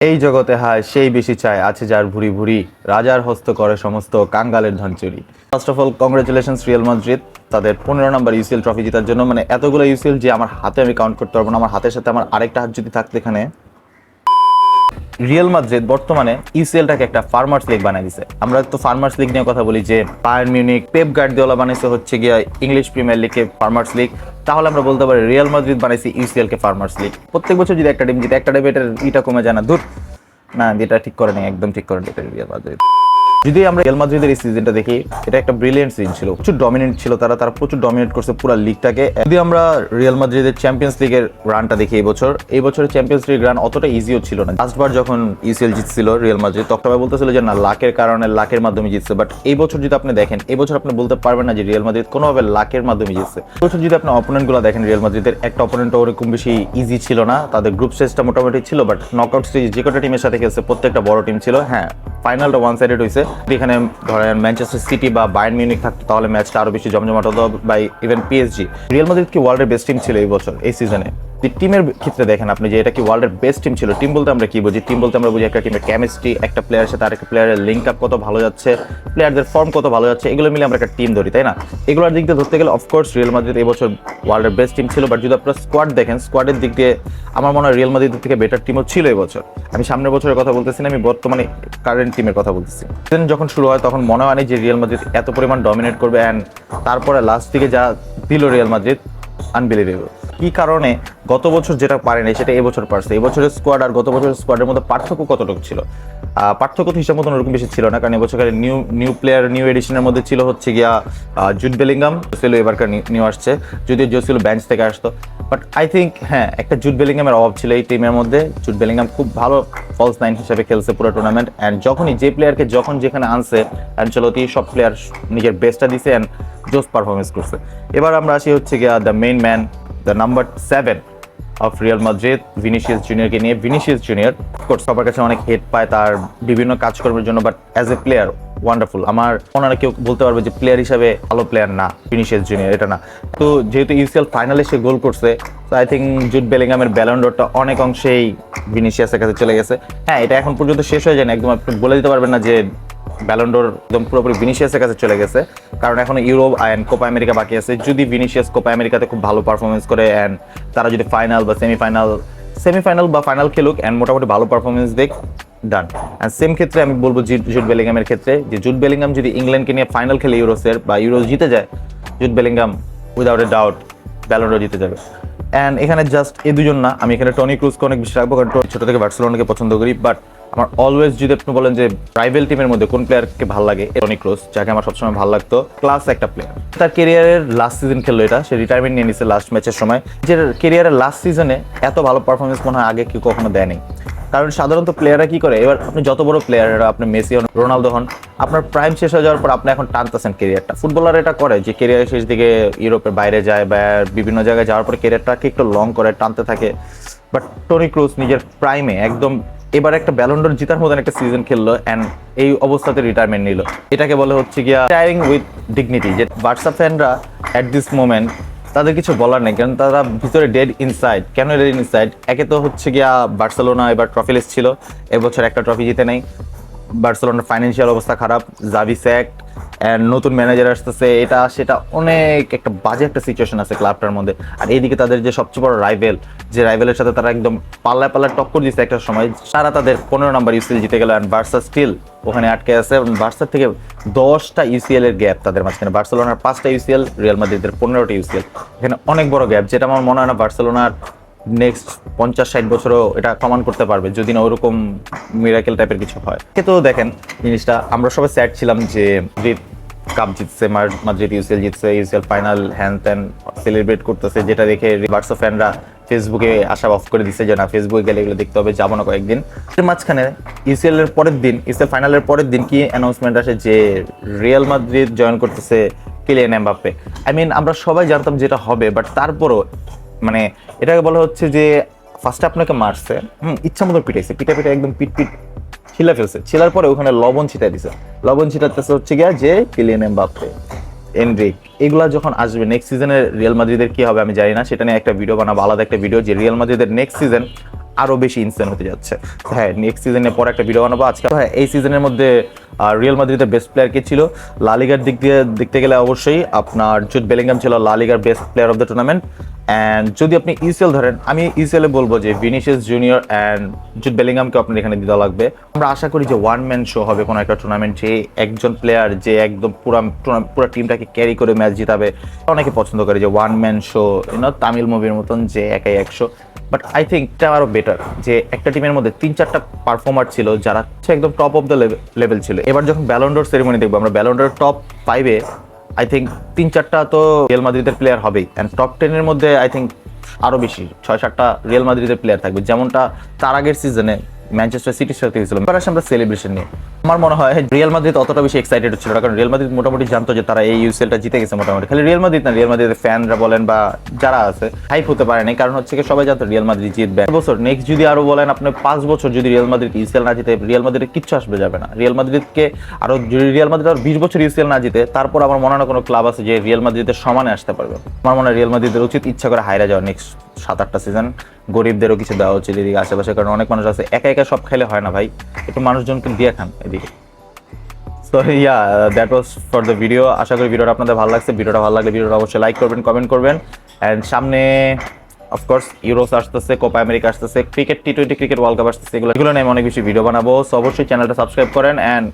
এই জগতে হায় সেই বেশি চায় আছে যার ভুরি ভুরি, রাজার হস্ত করে সমস্ত কাঙ্গালের ধন চুরি। First of all congratulations Real Madrid তাদের 15 নম্বর ইউসিএল ট্রফি জেতার জন্য। মানে এতগুলো ইউসিএল যে আমার হাতে আমি কাউন্ট করতে পারবো না। আমার হাতের সাথে আমার আরেকটা হাত যদি থাকতো এখানে। রিয়াল মাদ্রিদ বর্তমানে ইউসিএলটাকে একটা ফার্মার্স লিগ বানিয়ে দিছে। আমরা তো ফার্মার্স লিগ নিয়ে কথা বলি যে বায়ার্ন মিউনিক, পেপ গার্দিওলা বানাইছে হচ্ছে গিয়া ইংলিশ প্রিমিয়ার লিগকে ফার্মার্স লিগ, তাহলে আমরা বলতে পারি রিয়াল মাদ্রিদ বানাইছে ইউসিএল কে ফার্মার্স লিগ। প্রত্যেক বছর যদি একটা টিম জিতে, একটা টিম এটা কমে যায় না? দূর না, এটা ঠিক করে নেই, একদম ঠিক করে নেই রিয়াল মাদ্রিদ। যদি আমরা রিয়াল মাদ্রিদের এই সিজনটা দেখি, এটা একটা ব্রিলিয়েন্ট সিজন ছিল, প্রচুর ডমিনেন্ট ছিল তারা প্রচুর ডমিনেট করছে পুরো লিগটাকে। যদি আমরা রিয়াল মাদ্রিদের চ্যাম্পিয়ন্স লিগের রানটা দেখি এই বছরের চ্যাম্পিয়ন্স লিগ রান অতটা ইজিও ছিল না। লাস্টবার যখন ইউসিএল জিতছিল রিয়াল মাদ্রিদ, তখন সবাই বলতেছিল যে না লাকের কারণে, লাকের মাধ্যমে জিতছে। বাট এই বছর যদি আপনি দেখেন, এই বছর আপনি বলতে পারবেন না যে রিয়াল মাদ্রিদ কোনোভাবে লাকের মাধ্যমে জিতছে। এই বছর যদি আপনি অপোনেন্টগুলো দেখেন, রিয়াল মাদ্রিদের একটা অপোনেন্ট ওরকম বেশি ইজি ছিল না। তাদের গ্রুপ স্টেজটা মোটামুটি ছিল, বাট নকআউট স্টেজ যে কটা টিমের সাথে খেলছে প্রত্যেকটা বড় টিম ছিল। হ্যাঁ, ফাইনালটা ওয়ান সাইডেড হয়েছে। এখানে ধরেন ম্যানচেস্টার সিটি বা বায়ার্ন মিউনিক থাকতো তাহলে ম্যাচটা আরো বেশি জমজমাট হতো, বা ইভেন পিএসজি। রিয়াল মাদ্রিদ কি ওয়ার্ল্ডের বেস্ট টিম ছিল এই বছর এই সিজনে? টিমের ক্ষেত্রে দেখেন আপনি যে এটা কি ওয়ার্ল্ডের বেস্ট টিম ছিল। টিম বলতে আমরা কি বুঝি? টিম বলতে আমরা বুঝি একটা টিমের কেমিস্ট্রি, একটা প্লেয়ারের সাথে আরেকটা প্লেয়ারের লিঙ্ক আপ কত ভালো যাচ্ছে, প্লেয়ারদের ফর্ম কত ভালো যাচ্ছে, এগুলো মিলে আমরা একটা টিম ধরি, তাই না? এগুলোর দিক দিয়ে ধরতে গেলে অফকোর্স রিয়াল মাদ্রিদ এই বছর ওয়ার্ল্ডের বেস্ট টিম ছিল। বাট যদি আপনারা স্কোয়াড দেখেন, স্কোয়াডের দিক দিয়ে আমার মনে হয় রিয়াল মাদ্রিদের থেকে বেটার টিমও ছিল এই বছর। আমি সামনের বছরের কথা বলতেছি না, আমি বর্তমানে কারেন্ট টিমের কথা বলতেছি। সিজন যখন শুরু হয় তখন মনে হয়নি যে রিয়াল মাদ্রিদ এত পরিমাণ ডমিনেট করবে, অ্যান্ড তারপরে লাস্ট দিকে যা দিল রিয়াল মাদ্রিদ, আনবিলিভেবল। কি কারণে গত বছর যেটা পারেনি সেটা এবছর পারছে? এবছরের স্কোয়াড আর গত বছরের স্কোয়াডের মধ্যে পার্থক্য কতটুকু ছিল? পার্থক্য তো হিসাব মতন ওরকম বেশি ছিল না, কারণ এবছর নিউ প্লেয়ার, নিউ এডিশনের মধ্যে ছিল হচ্ছে গিয়া জুড বেলিংহাম। জোসেলো এবারকার নিউ আসছে, যদিও জোসেলো বেঞ্চ থেকে আসতো। বাট আই থিঙ্ক হ্যাঁ, একটা জুড বেলিংহামের অভাব ছিল এই টিমের মধ্যে। জুড বেলিংহাম খুব ভালো ফলস নাইন হিসেবে খেলছে পুরো টুর্নামেন্ট, অ্যান্ড যখনই যে প্লেয়ারকে যখন যেখানে আনছে অ্যানচেলত্তি সব প্লেয়ার নিজের বেস্টটা দিছে অ্যান্ড জোস পারফরমেন্স করছে। এবার আমরা আসি হচ্ছে গিয়া the main man, the number 7 of Real Madrid, Vinicius জুনিয়রকে নিয়ে। ভিনিসিয়াস জুনিয়র কোর্স সবার কাছে অনেক হেট পায় তার বিভিন্ন কাজকর্মের জন্য, but as a player wonderful. আমার ওনারা কেউ বলতে পারবে যে প্লেয়ার হিসাবে ভালো প্লেয়ার না ভিনিসিয়াস জুনিয়র, এটা না। তো যেহেতু ইউসিএল ফাইনালে সে গোল করছে, তো আই থিঙ্ক জুড বেলিংহামের ব্যালন ড'রটা অনেক অংশেই ভিনিসিয়াসের কাছে চলে গেছে। হ্যাঁ, এটা এখন পর্যন্ত শেষ হয়ে যায়নি, একদম আপনি বলে দিতে পারবেন না যে ব্যালন ড'র একদম পুরোপুরি ভিনিসিয়াসের কাছে চলে গেছে, কারণ এখন ইউরোপ অ্যান্ড কোপা আমেরিকা বাকি আছে। যদি ভিনিসিয়াস কোপা আমেরিকাতে খুব ভালো পারফরমেন্স করে অ্যান্ড তারা যদি ফাইনাল বা সেমিফাইনাল বা ফাইনাল খেলুক অ্যান্ড মোটামুটি ভালো পারফরমেন্স দেখ, ডান। অ্যান্ড সেম ক্ষেত্রে আমি বলবো জুড বেলিংহামের ক্ষেত্রে, যে জুড বেলিংহাম যদি ইংল্যান্ডকে নিয়ে ফাইনাল খেলে ইউরোসের বা ইউরো জিতে যায়, Jude Bellingham without a doubt Ballon d'Or জিতে যাবে। অ্যান্ড এখানে জাস্ট এই দুজন না, আমি এখানে টনি ক্রুজকে অনেক বেশি রাখবো, কারণ ছোটো থেকে বার্সেলোনাকে পছন্দ করি। বাট আমার অলওয়েজ যদি আপনি বলেন যে রাইভেল টিমের মধ্যে কোন প্লেয়ারকে ভালো লাগে, টনি ক্রুজ, যাকে আমার সবসময় ভালো লাগতো। ক্লাস একটা প্লেয়ার, তার কেরিয়ারের লাস্ট সিজন খেললো, এটা সে রিটায়ারমেন্ট নিয়ে নিছে লাস্ট ম্যাচের সময়। যে কেরিয়ারের লাস্ট সিজনে এত ভালো পারফরমেন্স মনে হয় আগে কেউ কখনো দেয়নি। কারণ সাধারণত প্লেয়াররা কি করে, এবার আপনি যত বড় প্লেয়ার, আপনি মেসি হন, রোনালদো হন, আপনার প্রাইম শেষ হয়ে যাওয়ার পর আপনি এখন টানতেছেন কেরিয়ারটা। ফুটবলার এটা করে যে কেরিয়ারের শেষ দিকে ইউরোপের বাইরে যায় বা বিভিন্ন জায়গায় যাওয়ার পর কেরিয়ারটাকে একটু লং করে টানতে থাকে। বাট টনি ক্রুজ নিজের প্রাইমে একদম এবার একটা ব্যালন ড'র জিতার মতন একটা সিজন খেললো, অ্যান্ড এই অবস্থাতে রিটায়ারমেন্ট নিল। এটাকে বলে হচ্ছে গিয়া রিটায়ারিং উইথ ডিগনিটি। যে বার্সা ফ্যানরা অ্যাট দিস মোমেন্ট তাদের কিছু বলার নেই, কারণ তারা ভিতরে ডেড ইনসাইড। কেন ডেড ইনসাইড? একে তো হচ্ছে গিয়া বার্সেলোনা এবার ট্রফিলেস ছিল, এবছর একটা ট্রফি জিতে নেই। বার্সেলোনার ফাইন্যান্সিয়াল অবস্থা খারাপ, জাভি স্যাক্ট, অ্যান্ড নতুন ম্যানেজার আসতেছে, এটা সেটা অনেক একটা বাজে একটা সিচুয়েশন আছে ক্লাবটার মধ্যে। আর এইদিকে তাদের যে সবচেয়ে বড় রাইভেল, যে রাইভেলের সাথে তারা একদম পাল্লায় টক্কর দিচ্ছে একটা সময়, তারা তাদের 15 নম্বর ইউসিএল জিতে গেল, অ্যান্ড বার্সা স্টিল ওখানে আটকে আছে। এবং বার্সার থেকে 10টা ইউসিএল এর গ্যাপ তাদের মাঝখানে। বার্সেলোনার 5টা ইউসিএল, রিয়াল মাদ্রিদের 15টা ইউসিএল। এখানে অনেক বড় গ্যাপ, যেটা আমার মনে হয় না বার্সেলোনার নেক্সট 50-60 বছরও এটা প্রমাণ করতে পারবে, যদি না ওরকম মিরাকেল টাইপের কিছু হয়। তো দেখেন জিনিসটা, আমরা সবাই স্যাড ছিলাম যে কাপ জিতছে, মাদ্রিদ ইউসিএল জিতছে, ইউসিএল ফাইনাল হ্যান ত্যান সেলিব্রেট করতেছে, যেটা দেখে বার্সা ফ্যানরা ফেসবুকে আসা অফ করে দিচ্ছে যে না, ফেসবুকে গেলে এগুলো দেখতে হবে, যাবো না কয়েকদিন। মাঝখানে ইউসিএল ফাইনালের পরের দিন কি অ্যানাউন্সমেন্ট আসে যে রিয়াল মাদ্রিদ জয়েন করতেছে কিলিয়ান এমবাপ্পে। আই মিন আমরা সবাই জানতাম যেটা হবে, বাট তারপরও মানে এটাকে বলা হচ্ছে যে ফার্স্টে আপনাকে মারছে, ইচ্ছা মতো পিটাইছে, পিটা একদম পিট ছিলা ফেলছে, ছিলার পরে ওখানে লবণ ছিটাই দিছে। লবণ ছিটাতেছে হচ্ছে গিয়া যে কিলিয়ান এমবাপ্পে, এনরিক, এগুলা যখন আসবে নেক্সট সিজনে রিয়াল মাদ্রিদের কি হবে আমি জানি না, সেটা নিয়ে একটা ভিডিও বানাবো, আলাদা একটা ভিডিও, যে রিয়াল মাদ্রিদের নেক্সট সিজন আরো বেশি ইনসেন হতে যাচ্ছে। হ্যাঁ, নেক্সট সিজনের পর একটা ভিডিও বানাবো। আজকে হ্যাঁ, এই সিজনের মধ্যে রিয়াল মাদ্রিদের বেস্ট প্লেয়ার কে ছিল? লা লিগার দিক দিয়ে দেখতে গেলে অবশ্যই আপনার জুড বেলিংহাম ছিল লা লিগার best player of the tournament. And যদি আপনি ইউসিএল ধরেন, আমি ইউসিএল এ বলবো যে ভিনিসিয়াস জুনিয়র অ্যান্ড জুড বেলিংহামকে আপনার এখানে দিতে লাগবে। আমরা আশা করি যে ওয়ান ম্যান শো হবে কোনো একটা টুর্নামেন্ট, যে একজন প্লেয়ার যে একদম পুরো টিমটাকে ক্যারি করে ম্যাচ জিতাবে। অনেকে পছন্দ করে যে ওয়ান ম্যান শো, তামিল মুভির মতন যে একাই 100। বাট আই থিঙ্ক এটা আরো বেটার, যে একটা টিমের মধ্যে 3-4টা পারফর্মার ছিল যারা একদম টপ অফ দ্য লেভেল ছিল। এবার যখন ব্যালন ডোর সেরিমনি দেখবো আমরা, ব্যালন ডোর টপ 5-এ আই থিঙ্ক 3-4টা তো রিয়াল মাদ্রিদের প্লেয়ার হবেই, অ্যান্ড টপ 10-এর মধ্যে আই থিঙ্ক আরো বেশি 6-7টা রিয়াল মাদ্রিদের প্লেয়ার থাকবে, যেমনটা তার আগের সিজনে ম্যানচেস্টার সিটির সাথে হয়েছিল। এবার আসে আমরা সেলিব্রেশন নিয়ে। আমার মনে হয় রিয়াল মাদ্রিদ অতটা বেশি এক্সাইটেড ছিল না, কারণ রিয়াল মাদ্রিদ মোটামুটি জানতো যে তারা এই ইউসিএলটা জিতে গেছে মোটামুটি। খালি রিয়াল মাদ্রিদ না, রিয়াল মাদ্রিদের ফ্যানরা বলেন বা যারা আছে হাইপ হতে পারেনি, কারণ হচ্ছে কি সবাই জানতো রিয়াল মাদ্রিদ জিতবে। বছর নেক্সট যদি আরো বলেন আপনি 5 বছর যদি রিয়াল মাদ্রিদ ইউসিএল না জিতে, রিয়াল মাদ্রিদের কিচ্ছু আসবে যাবে না। রিয়াল মাদ্রিদকে আরো যদি রিয়াল মাদ্রিদ আর 20 বছর ইউসিএল না জিতে, তারপর আমার মনে হয় কোনো ক্লাব আছে যে রিয়াল মাদ্রিদের সমানে আসতে পারবে। আমার মনে হয় রিয়াল মাদ্রিদের উচিত ইচ্ছা করে হাইরা যাওয়া নেক্সট 7-8টা সিজন। গরিবদেরও কিছু দেওয়া উচিত এদিকে আশেপাশে, কারণ অনেক মানুষ আছে একা একা সব খেলে হয় না ভাই, একটু মানুষজনকে দিয়ে খান এদিকে। So yeah, that was for the video. আশা করি ভিডিওটা আপনাদের ভালো লাগছে। ভিডিওটা ভালো লাগলে ভিডিওটা অবশ্যই লাইক করবেন, কমেন্ট করবেন। অ্যান্ড সামনে অফকোর্স ইউরোস আসতেছে, কোপা আমেরিকা আসতেছে, cricket T20 cricket world cup আসতেছে, এগুলো নিয়ে আমি অনেক বেশি ভিডিও বানাবো। সো অবশ্যই চ্যানেলটা সাবস্ক্রাইব করেন অ্যান্ড